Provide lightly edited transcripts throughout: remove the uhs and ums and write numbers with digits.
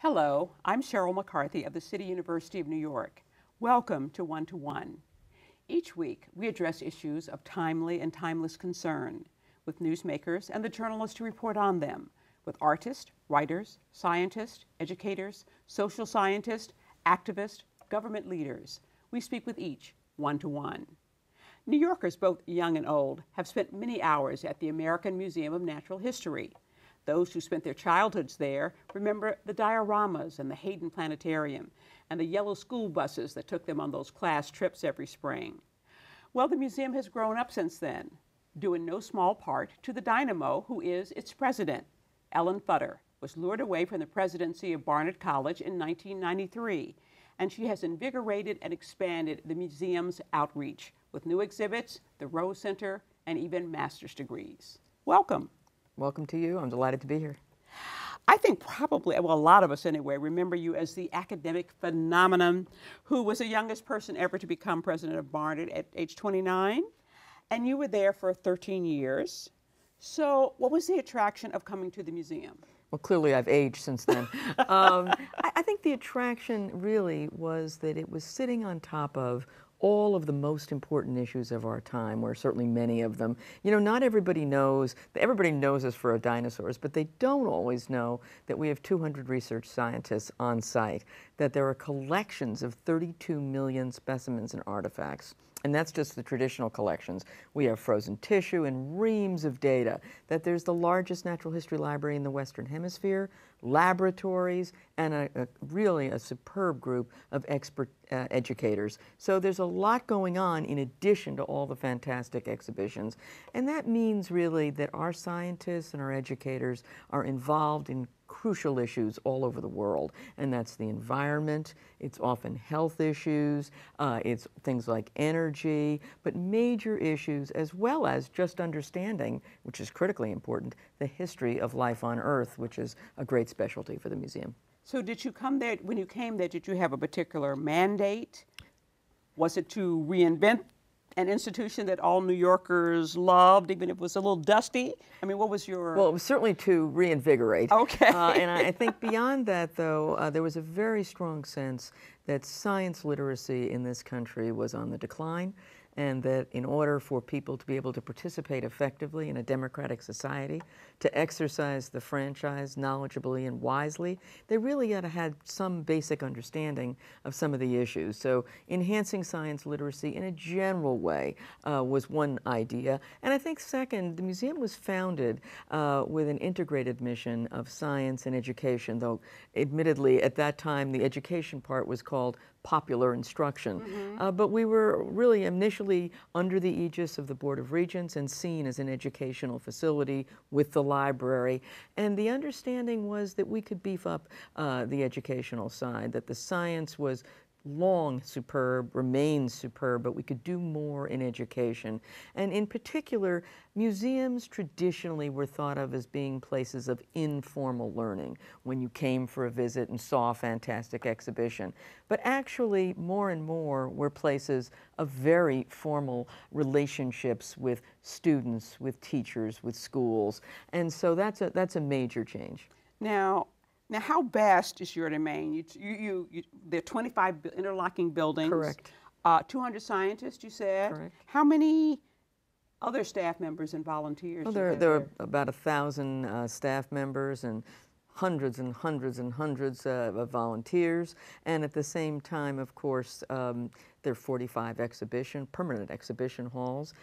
Hello, I'm Sheryl McCarthy of the City University of New York. Welcome to One to One. Each week, we address issues of timely and timeless concern with newsmakers and the journalists who report on them, with artists, writers, scientists, educators, social scientists, activists, government leaders. We speak with each one to one. New Yorkers, both young and old, have spent many hours at the American Museum of Natural History. Those who spent their childhoods there remember the dioramas and the Hayden Planetarium and the yellow school buses that took them on those class trips every spring. Well, the museum has grown up since then, due in no small part to the dynamo who is its president. Ellen Futter was lured away from the presidency of Barnard College in 1993, and she has invigorated and expanded the museum's outreach with new exhibits, the Rose Center, and even master's degrees. Welcome. Welcome to you. I'm delighted to be here. I think probably, well, a lot of us anyway, remember you as the academic phenomenon who was the youngest person ever to become president of Barnard at age 29. And you were there for 13 years. So what was the attraction of coming to the museum? Well, clearly I've aged since then. I think the attraction really was that it was sitting on top of all of the most important issues of our time, or certainly many of them. You know, not everybody knows us for our dinosaurs, but they don't always know that we have 200 research scientists on site, that there are collections of 32 million specimens and artifacts. And that's just the traditional collections. We have frozen tissue and reams of data, that there's the largest natural history library in the Western Hemisphere, laboratories, and really a superb group of expert educators. So there's a lot going on in addition to all the fantastic exhibitions. And that means really that our scientists and our educators are involved in crucial issues all over the world, and that's the environment, it's often health issues, it's things like energy, but major issues as well as just understanding, which is critically important, the history of life on Earth, which is a great specialty for the museum. So did you come there, when you came there, did you have a particular mandate? Was it to reinvent an institution that all New Yorkers loved, even if it was a little dusty? I mean, what was your... Well, it was certainly to reinvigorate. Okay. And I think beyond that, though, there was a very strong sense that science literacy in this country was on the decline, and that in order for people to be able to participate effectively in a democratic society, to exercise the franchise knowledgeably and wisely, they really had to have some basic understanding of some of the issues. So enhancing science literacy in a general way was one idea. And I think second, the museum was founded with an integrated mission of science and education, though admittedly at that time the education part was called popular instruction. But we were really initially under the aegis of the Board of Regents and seen as an educational facility with the library. And the understanding was that we could beef up the educational side, that the science was long superb, remains superb, but we could do more in education. And in particular, museums traditionally were thought of as being places of informal learning when you came for a visit and saw a fantastic exhibition. But actually, more and more were places of very formal relationships with students, with teachers, with schools. And so that's a major change. Now, how vast is your domain? There are 25 interlocking buildings. Correct. 200 scientists, you said. Correct. How many other staff members and volunteers? Well, there are about 1,000 staff members and hundreds and hundreds and hundreds of volunteers. And at the same time, of course, there are 45 permanent exhibition halls,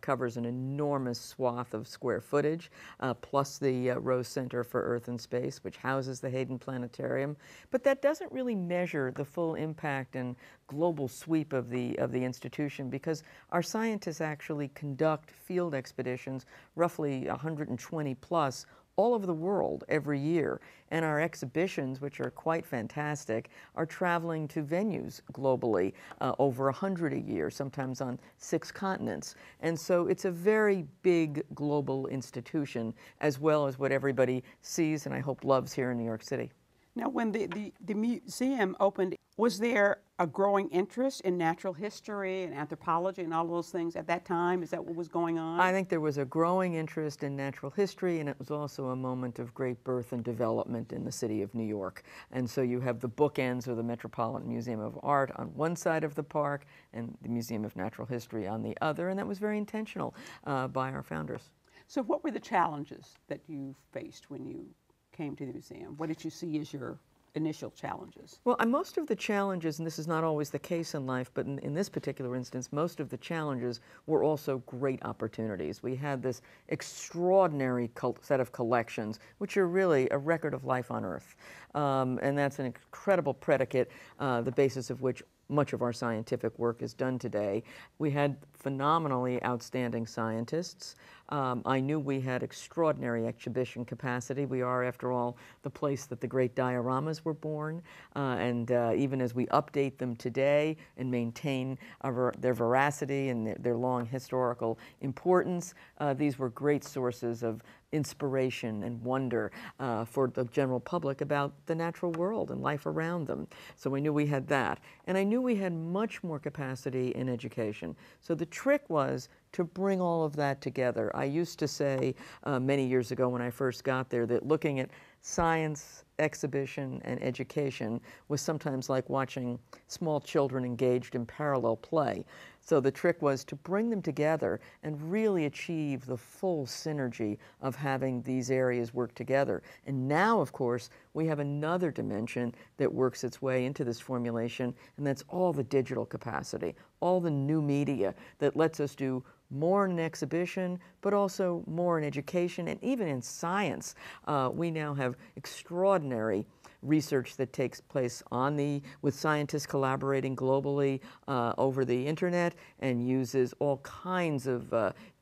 covers an enormous swath of square footage, plus the Rose Center for Earth and Space, which houses the Hayden Planetarium. But that doesn't really measure the full impact and global sweep of the institution, because our scientists actually conduct field expeditions, roughly 120 plus, all over the world every year. And our exhibitions, which are quite fantastic, are traveling to venues globally, over 100 a year, sometimes on 6 continents. And so it's a very big global institution, as well as what everybody sees and I hope loves here in New York City. Now, when the museum opened, was there a growing interest in natural history and anthropology and all those things at that time? Is that what was going on? I think there was a growing interest in natural history, and it was also a moment of great birth and development in the city of New York. And so you have the bookends of the Metropolitan Museum of Art on one side of the park and the Museum of Natural History on the other, and that was very intentional by our founders. So what were the challenges that you faced when you came to the museum? What did you see as your initial challenges? Well, most of the challenges, and this is not always the case in life, but in this particular instance, most of the challenges were also great opportunities. We had this extraordinary set of collections, which are really a record of life on Earth. And that's an incredible predicate, the basis of which much of our scientific work is done today. We had phenomenally outstanding scientists. I knew we had extraordinary exhibition capacity. We are, after all, the place that the great dioramas were born. And even as we update them today and maintain their veracity and their long historical importance, these were great sources of inspiration and wonder for the general public about the natural world and life around them. So we knew we had that. And I knew we had much more capacity in education. So the trick was to bring all of that together. I used to say many years ago when I first got there that looking at science, exhibition, and education was sometimes like watching small children engaged in parallel play. So the trick was to bring them together and really achieve the full synergy of having these areas work together. And now, of course, we have another dimension that works its way into this formulation, and that's all the digital capacity, all the new media that lets us do more in an exhibition, but also more in education and even in science. We now have extraordinary research that takes place with scientists collaborating globally over the internet and uses all kinds of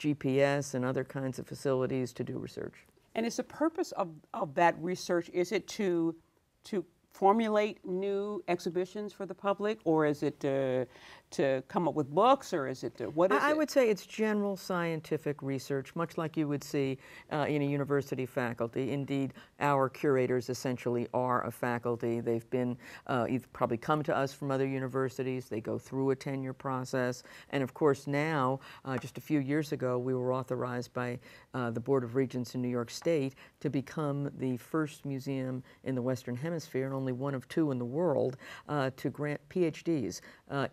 GPS and other kinds of facilities to do research. And is the purpose of that research, is it to formulate new exhibitions for the public, or is it to come up with books, or is it what is it? I would say it's general scientific research, much like you would see in a university faculty. Indeed, our curators essentially are a faculty. They've been, you've probably come to us from other universities. They go through a tenure process. And of course now, just a few years ago, we were authorized by the Board of Regents in New York State to become the first museum in the Western Hemisphere, and only one of two in the world, to grant PhDs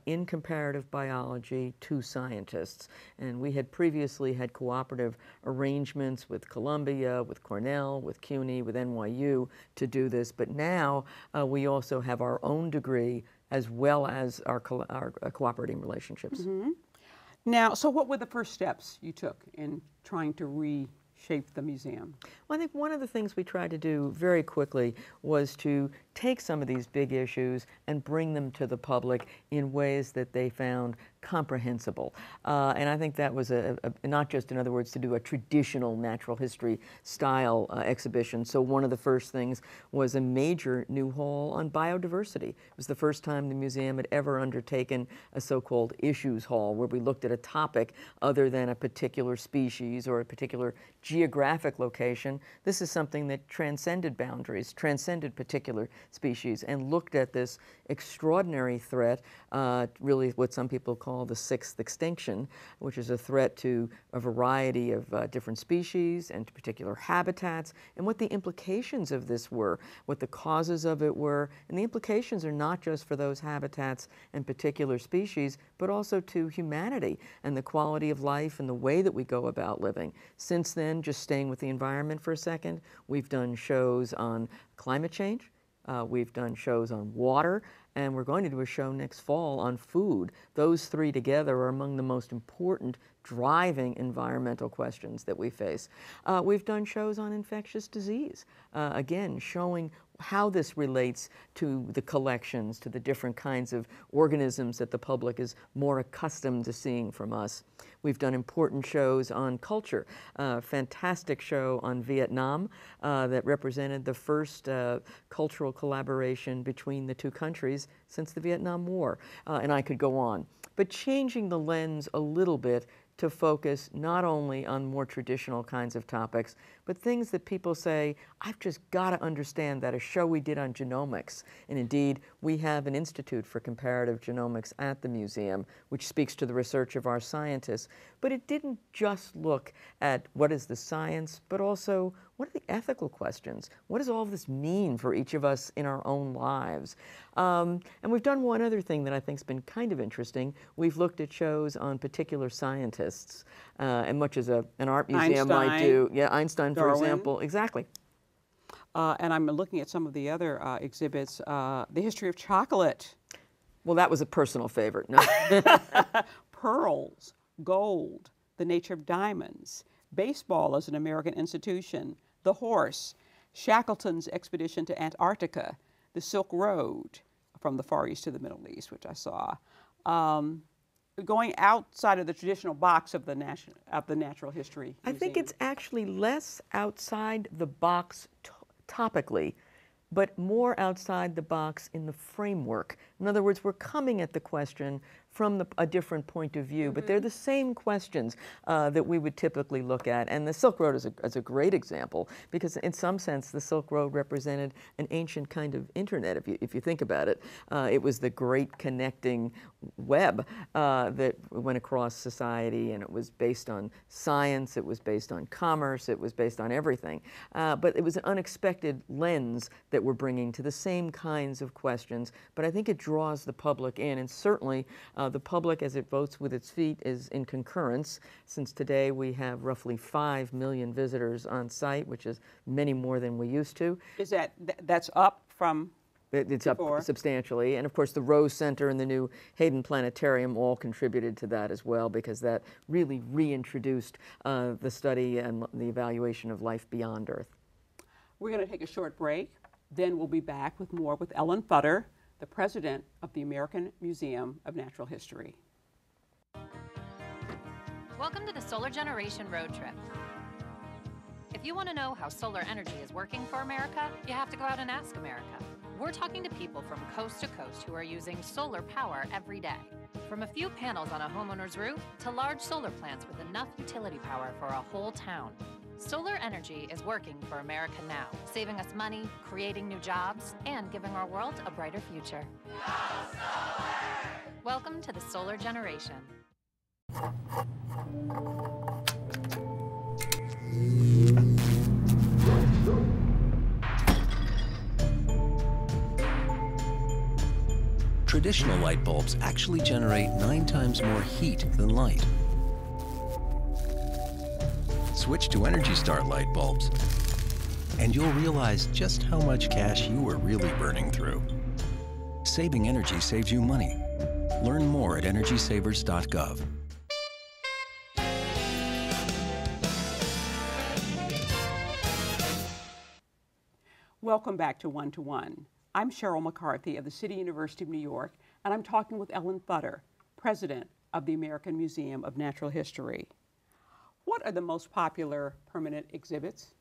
in comparative biology to scientists. And we had previously had cooperative arrangements with Columbia, with Cornell, with CUNY, with NYU to do this, but now we also have our own degree as well as our cooperating relationships. Mm-hmm. Now, so what were the first steps you took in trying to reshape the museum? Well, I think one of the things we tried to do very quickly was to take some of these big issues and bring them to the public in ways that they found comprehensible. And I think that was not just, in other words, to do a traditional natural history style exhibition. So one of the first things was a major new hall on biodiversity. It was the first time the museum had ever undertaken a so-called issues hall, where we looked at a topic other than a particular species or a particular geographic location. This is something that transcended boundaries, transcended particular species, and looked at this extraordinary threat, really what some people call the sixth extinction, which is a threat to a variety of different species and to particular habitats, and what the implications of this were, what the causes of it were. And the implications are not just for those habitats and particular species, but also to humanity and the quality of life and the way that we go about living. Since then, just staying with the environment for a second, we've done shows on climate change, we've done shows on water, and we're going to do a show next fall on food. Those three together are among the most important driving environmental questions that we face. We've done shows on infectious disease, again, showing how this relates to the collections, to the different kinds of organisms that the public is more accustomed to seeing from us. We've done important shows on culture, a fantastic show on Vietnam that represented the first cultural collaboration between the two countries since the Vietnam War, and I could go on. But changing the lens a little bit to focus not only on more traditional kinds of topics, but things that people say, I've just got to understand that. A show we did on genomics, and indeed we have an Institute for Comparative Genomics at the museum, which speaks to the research of our scientists. But it didn't just look at what is the science, but also what are the ethical questions? What does all of this mean for each of us in our own lives? And we've done one other thing that I think has been kind of interesting. We've looked at shows on particular scientists, and much as an art museum might do. Yeah, Einstein, Darwin. for example. Exactly. And I'm looking at some of the other exhibits. The history of chocolate. Well, that was a personal favorite. No. Pearls, gold, the nature of diamonds, baseball as an American institution, the horse, Shackleton's expedition to Antarctica, the Silk Road from the Far East to the Middle East, which I saw. Going outside of the traditional box of the natural history museum. I think it's actually less outside the box topically, but more outside the box in the framework. In other words, we're coming at the question from a different point of view, but they're the same questions that we would typically look at. And the Silk Road is a great example, because in some sense the Silk Road represented an ancient kind of internet, if you think about it. It was the great connecting web that went across society, and it was based on science, it was based on commerce, it was based on everything. But it was an unexpected lens that we're bringing to the same kinds of questions, but I think it draws the public in, and certainly the public, as it votes with its feet, is in concurrence. Since today we have roughly 5 million visitors on site, which is many more than we used to. Is that's up from It's before? Up substantially. And of course the Rose Center and the new Hayden Planetarium all contributed to that as well, because that really reintroduced the study and the evaluation of life beyond Earth. We're going to take a short break. Then we'll be back with more with Ellen Futter, the president of the American Museum of Natural History. Welcome to the Solar Generation Road Trip. If you want to know how solar energy is working for America, you have to go out and ask America. We're talking to people from coast to coast who are using solar power every day. From a few panels on a homeowner's roof to large solar plants with enough utility power for a whole town. Solar energy is working for America now, saving us money, creating new jobs, and giving our world a brighter future. Welcome to the Solar Generation. Traditional light bulbs actually generate 9 times more heat than light. Switch to Energy Star light bulbs, and you'll realize just how much cash you were really burning through. Saving energy saves you money. Learn more at energysavers.gov. Welcome back to One to One. I'm Sheryl McCarthy of the City University of New York, and I'm talking with Ellen Futter, president of the American Museum of Natural History. What are the most popular permanent exhibits?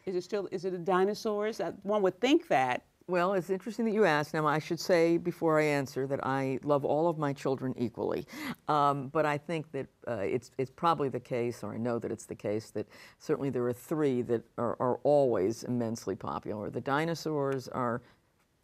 Is it the dinosaurs? One would think that. Well, it's interesting that you asked. Now, I should say before I answer that I love all of my children equally. But I think that it's probably the case, or I know that it's the case, that certainly there are 3 that are always immensely popular. The dinosaurs are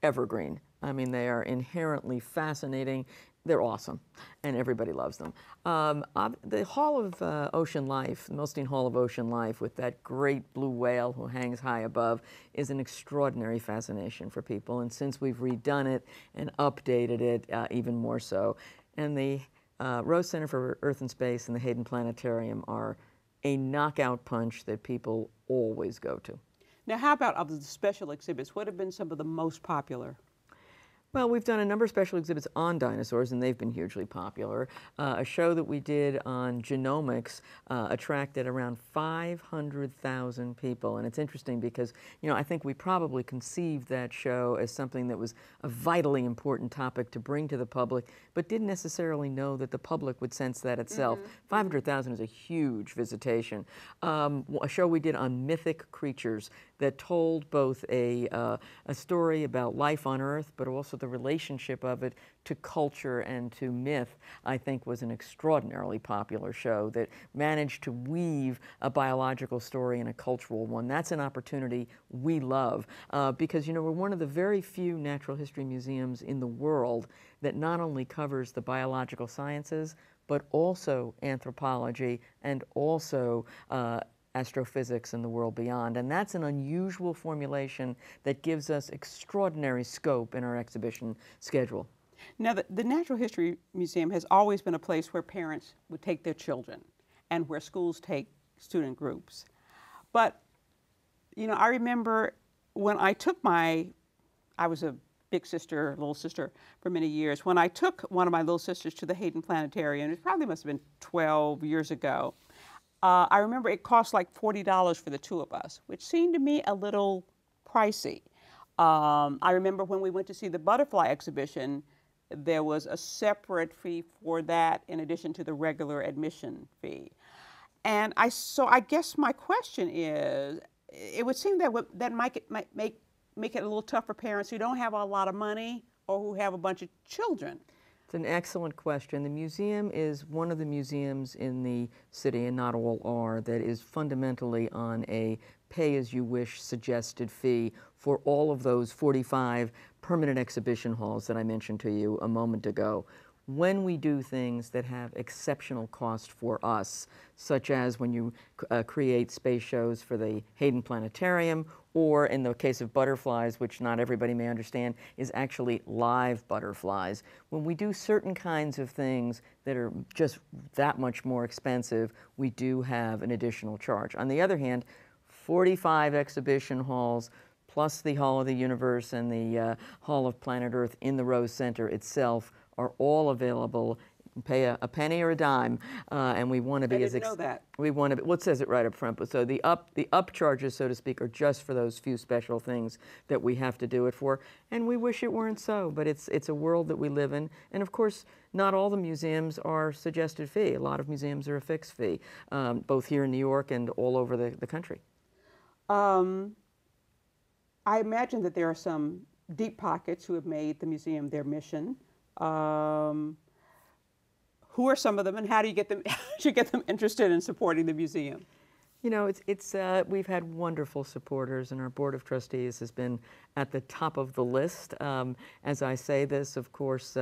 evergreen. I mean, they are inherently fascinating. They're awesome, and everybody loves them. The Hall of Ocean Life, the Milstein Hall of Ocean Life, with that great blue whale who hangs high above, is an extraordinary fascination for people. And since we've redone it and updated it, even more so. And the Rose Center for Earth and Space and the Hayden Planetarium are a knockout punch that people always go to. Now, how about of the special exhibits? What have been some of the most popular? Well, we've done a number of special exhibits on dinosaurs, and they've been hugely popular. A show that we did on genomics attracted around 500,000 people. And it's interesting because, you know, I think we probably conceived that show as something that was a vitally important topic to bring to the public, but didn't necessarily know that the public would sense that itself. 500,000 is a huge visitation. A show we did on mythic creatures that told both a story about life on Earth, but also the the relationship of it to culture and to myth, I think was an extraordinarily popular show that managed to weave a biological story and a cultural one. That's an opportunity we love because, you know, we're one of the very few natural history museums in the world that not only covers the biological sciences, but also anthropology and also astrophysics and the world beyond. And that's an unusual formulation that gives us extraordinary scope in our exhibition schedule. Now, the Natural History Museum has always been a place where parents would take their children and where schools take student groups. But, you know, I remember when I took I was a big sister, little sister for many years. When I took one of my little sisters to the Hayden Planetarium, it probably must have been 12 years ago, I remember it cost like $40 for the two of us, which seemed to me a little pricey. I remember when we went to see the butterfly exhibition, there was a separate fee for that in addition to the regular admission fee. And so I guess my question is, it would seem that might make it a little tough for parents who don't have a lot of money or who have a bunch of children. It's an excellent question. The museum is one of the museums in the city, and not all are, that is fundamentally on a pay-as-you-wish suggested fee for all of those 45 permanent exhibition halls that I mentioned to you a moment ago. When we do things that have exceptional cost for us, such as when you create space shows for the Hayden Planetarium, or in the case of butterflies, which not everybody may understand, is actually live butterflies. When we do certain kinds of things that are just that much more expensive, we do have an additional charge. On the other hand, 45 exhibition halls, plus the Hall of the Universe and the Hall of Planet Earth in the Rose Center itself, are all available. You can pay a penny or a dime, and we want to be I didn't know that. We want to be, well, it says it right up front, but so the up charges, so to speak, are just for those few special things that we have to do it for, and we wish it weren't so, but it's a world that we live in, and of course, not all the museums are suggested fee. A lot of museums are a fixed fee, both here in New York and all over the country. I imagine that there are some deep pockets who have made the museum their mission. Who are some of them, and how do you get them interested in supporting the museum? You know, we've had wonderful supporters, and our Board of Trustees has been at the top of the list. As I say this, of course,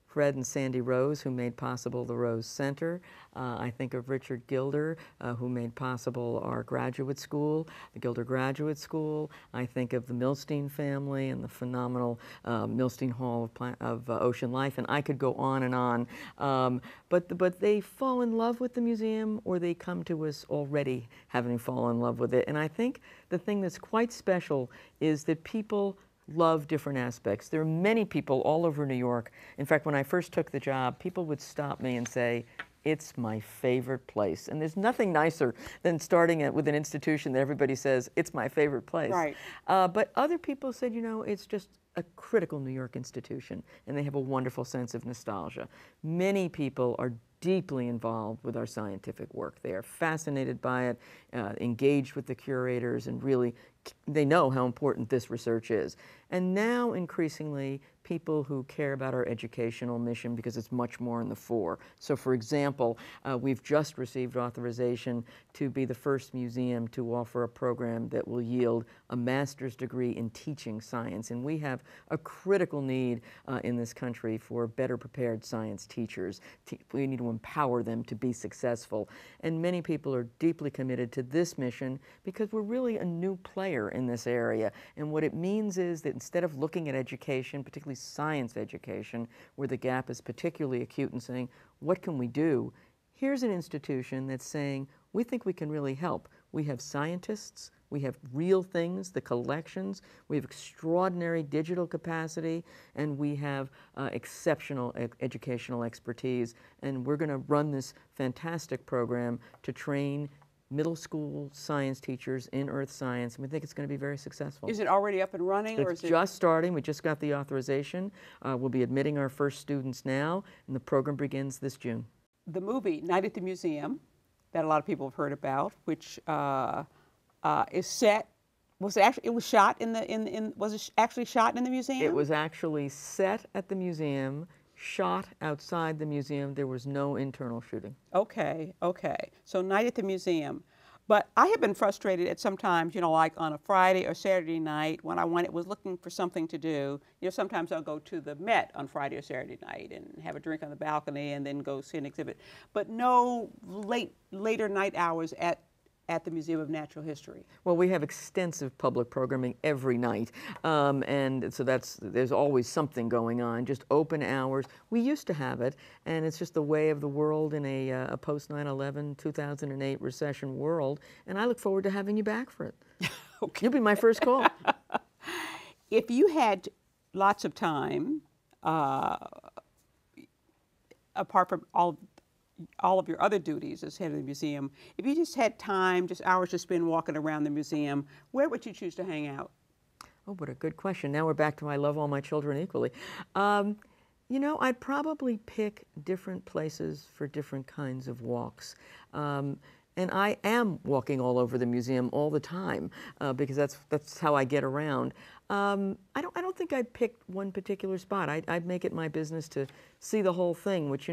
Fred and Sandy Rose, who made possible the Rose Center. I think of Richard Gilder, who made possible our graduate school, the Gilder Graduate School. I think of the Milstein family and the phenomenal Milstein Hall of Ocean Life, and I could go on and on. But they fall in love with the museum, or they come to us already having fallen in love with it. And I think the thing that's quite special is that people love different aspects. There are many people all over New York. In fact, when I first took the job, people would stop me and say, "It's my favorite place." And there's nothing nicer than starting it with an institution that everybody says, "It's my favorite place." Right. But other people said, you know, it's just a critical New York institution, and they have a wonderful sense of nostalgia. Many people are deeply involved with our scientific work. They are fascinated by it, engaged with the curators, and really they know how important this research is. And now increasingly people who care about our educational mission, because it's much more in the fore. So for example, we've just received authorization to be the first museum to offer a program that will yield a master's degree in teaching science. And we have a critical need in this country for better prepared science teachers. We need to empower them to be successful. And many people are deeply committed to this mission because we're really a new player in this area. And what it means is that instead of looking at education, particularly science education, where the gap is particularly acute, and saying, what can we do? Here's an institution that's saying, we think we can really help. We have scientists, we have real things, the collections, we have extraordinary digital capacity, and we have exceptional educational expertise. And we're going to run this fantastic program to train middle school science teachers in earth science, and we think it's going to be very successful. Is it already up and running? Or is it just starting? We just got the authorization. We'll be admitting our first students now, and the program begins this June. The movie Night at the Museum, that a lot of people have heard about, which is set Was it actually? It was shot in the Was it actually shot in the museum? It was actually set at the museum, shot outside the museum. There was no internal shooting. Okay, okay. So night at the museum. But I have been frustrated at sometimes, like on a Friday or Saturday night when I was looking for something to do. Sometimes I'll go to the Met on Friday or Saturday night and have a drink on the balcony and then go see an exhibit. But no later night hours at the Museum of Natural History. Well, we have extensive public programming every night, and so there's always something going on, just open hours. We used to have it, and it's just the way of the world in a post-9/11, 2008 recession world, and I look forward to having you back for it. Okay. You'll be my first call. If you had lots of time, apart from all of your other duties as head of the museum, if you just had time, just hours to spend walking around the museum, where would you choose to hang out? Oh, what a good question. Now we're back to I love all my children equally. I'd probably pick different places for different kinds of walks. And I am walking all over the museum all the time because that's how I get around. I don't think I'd pick one particular spot. I'd make it my business to see the whole thing, which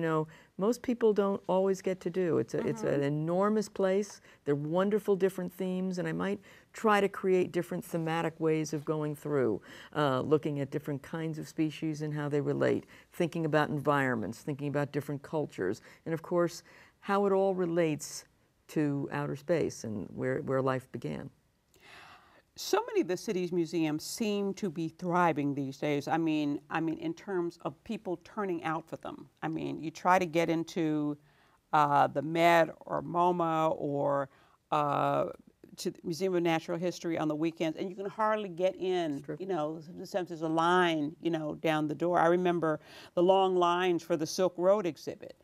most people don't always get to do. It's an enormous place. They're wonderful different themes, and I might try to create different thematic ways of going through, looking at different kinds of species and how they relate, thinking about environments, thinking about different cultures, and of course how it all relates to outer space and where life began. So many of the city's museums seem to be thriving these days. I mean, in terms of people turning out for them. I mean, you try to get into the Met or MoMA or to the Museum of Natural History on the weekends, and you can hardly get in. Sometimes there's a line, down the door. I remember the long lines for the Silk Road exhibit.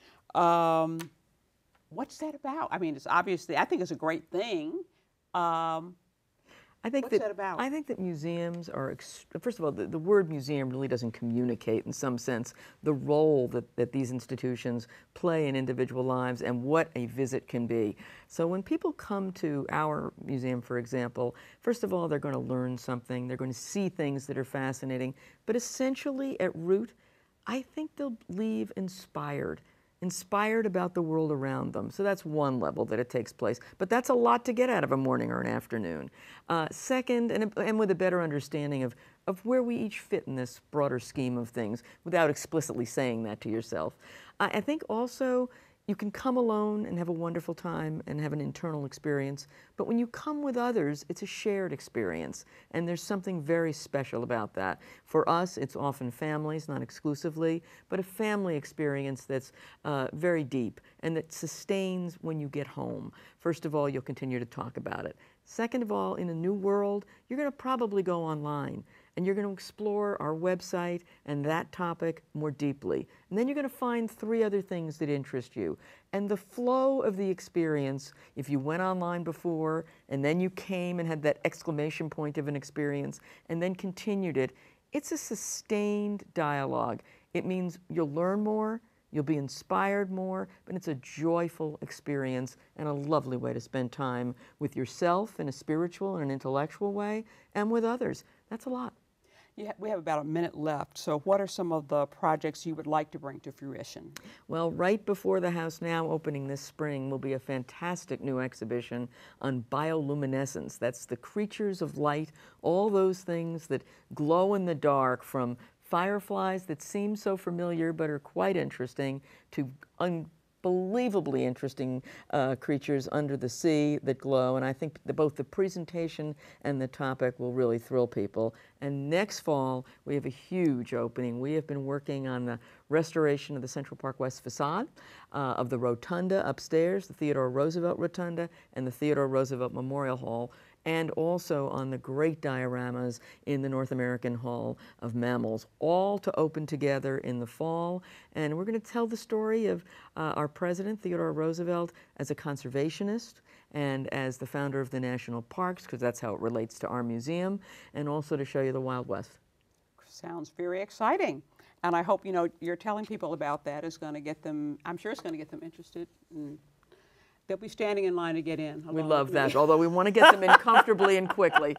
What's that about? I mean, I think it's a great thing. What's that about? I think that museums are, first of all, the word museum really doesn't communicate in some sense the role that these institutions play in individual lives and what a visit can be. So when people come to our museum, for example, first of all, they're going to learn something, they're going to see things that are fascinating, but essentially at root, I think they'll leave inspired about the world around them. So that's one level that it takes place. But that's a lot to get out of a morning or an afternoon. Second, and with a better understanding of where we each fit in this broader scheme of things without explicitly saying that to yourself. I think also you can come alone and have a wonderful time and have an internal experience, but when you come with others, it's a shared experience, and there's something very special about that. For us, it's often families, not exclusively, but a family experience that's very deep and that sustains when you get home. First of all, you'll continue to talk about it. Second of all, in a new world, you're going to probably go online and you're going to explore our website and that topic more deeply. And then you're going to find 3 other things that interest you. And the flow of the experience, if you went online before and then you came and had that exclamation point of an experience and then continued it, it's a sustained dialogue. It means you'll learn more, you'll be inspired more, but it's a joyful experience and a lovely way to spend time with yourself in a spiritual and an intellectual way and with others. That's a lot. Yeah, we have about a minute left. So what are some of the projects you would like to bring to fruition? Well, right before the House Now opening this spring will be a fantastic new exhibition on bioluminescence. That's the creatures of light, all those things that glow in the dark, from fireflies that seem so familiar but are quite interesting to unbelievably interesting creatures under the sea that glow. And I think both the presentation and the topic will really thrill people. And next fall, we have a huge opening. We have been working on the restoration of the Central Park West facade, of the rotunda upstairs, the Theodore Roosevelt Rotunda, and the Theodore Roosevelt Memorial Hall, and also on the great dioramas in the North American Hall of Mammals, all to open together in the fall. And we're going to tell the story of our president, Theodore Roosevelt, as a conservationist and as the founder of the national parks, because that's how it relates to our museum, and also to show you the Wild West. Sounds very exciting. And I hope, you're telling people about that is going to get them, I'm sure it's going to get them interested. And they'll be standing in line to get in. We love that, although we want to get them in comfortably and quickly.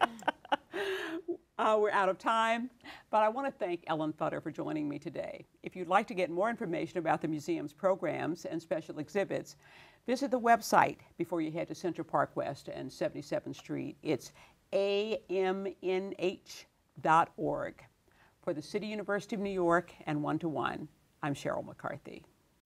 We're out of time, but I want to thank Ellen Futter for joining me today. If you'd like to get more information about the museum's programs and special exhibits, visit the website before you head to Central Park West and 77th Street. It's amnh.org. For the City University of New York and One to One, I'm Sheryl McCarthy.